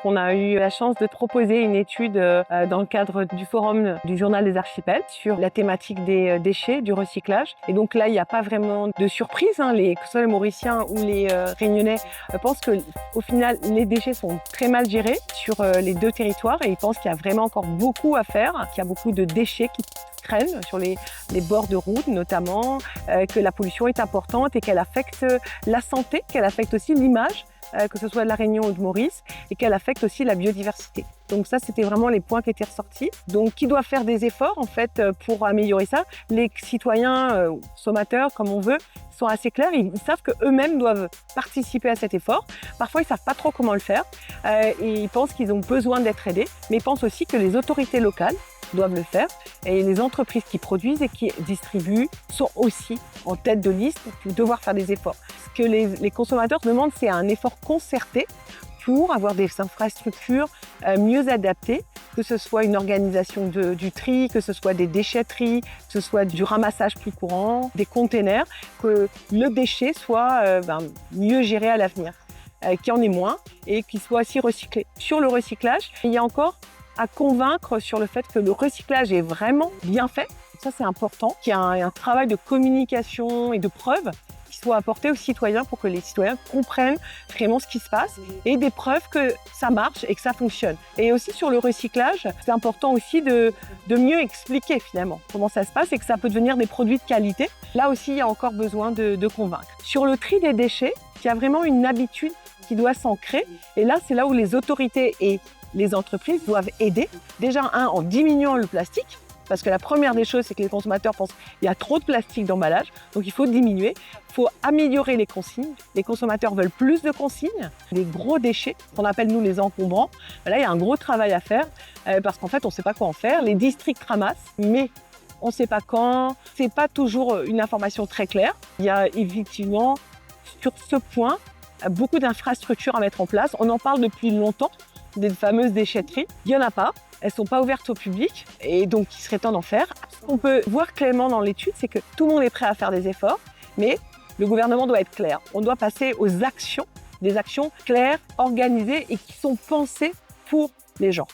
On a eu la chance de proposer une étude dans le cadre du forum du Journal des Archipels sur la thématique des déchets, du recyclage. Et donc là, il n'y a pas vraiment de surprise. Que ce soit les Mauriciens ou les Réunionnais pensent qu'au final, les déchets sont très mal gérés sur les deux territoires et ils pensent qu'il y a vraiment encore beaucoup à faire, qu'il y a beaucoup de déchets qui traînent sur les bords de route notamment, que la pollution est importante et qu'elle affecte la santé, qu'elle affecte aussi l'image, que ce soit de la Réunion ou de Maurice, et qu'elle affecte aussi la biodiversité. Donc ça, c'était vraiment les points qui étaient ressortis. Donc, qui doit faire des efforts, en fait, pour améliorer ça? Les citoyens, consommateurs, comme on veut, sont assez clairs. Ils savent qu'eux-mêmes doivent participer à cet effort. Parfois, ils ne savent pas trop comment le faire et ils pensent qu'ils ont besoin d'être aidés. Mais ils pensent aussi que les autorités locales doivent le faire et les entreprises qui produisent et qui distribuent sont aussi en tête de liste pour devoir faire des efforts. Ce que les consommateurs demandent, c'est un effort concerté pour avoir des infrastructures mieux adaptées, que ce soit une organisation du tri, que ce soit des déchetteries, que ce soit du ramassage plus courant, des containers, que le déchet soit mieux géré à l'avenir, qu'il y en ait moins et qu'il soit aussi recyclé. Sur le recyclage, il y a encore à convaincre sur le fait que le recyclage est vraiment bien fait. Ça, c'est important, qu'il y a un travail de communication et de preuve qui soit apporté aux citoyens pour que les citoyens comprennent vraiment ce qui se passe et des preuves que ça marche et que ça fonctionne. Et aussi sur le recyclage, c'est important aussi de mieux expliquer finalement comment ça se passe et que ça peut devenir des produits de qualité. Là aussi, il y a encore besoin de convaincre. Sur le tri des déchets, il y a vraiment une habitude qui doit s'ancrer. Et là, c'est là où les autorités et les entreprises doivent aider. Déjà, en diminuant le plastique, parce que la première des choses, c'est que les consommateurs pensent qu'il y a trop de plastique d'emballage, donc il faut diminuer. Il faut améliorer les consignes. Les consommateurs veulent plus de consignes. Les gros déchets, qu'on appelle nous les encombrants, là, il y a un gros travail à faire, parce qu'en fait, on ne sait pas quoi en faire. Les districts ramassent, mais on ne sait pas quand. Ce n'est pas toujours une information très claire. Il y a effectivement, sur ce point, beaucoup d'infrastructures à mettre en place. On en parle depuis longtemps, des fameuses déchetteries. Il n'y en a pas. Elles ne sont pas ouvertes au public et donc il serait temps d'en faire. Ce qu'on peut voir clairement dans l'étude, c'est que tout le monde est prêt à faire des efforts, mais le gouvernement doit être clair. On doit passer aux actions, des actions claires, organisées et qui sont pensées pour les gens.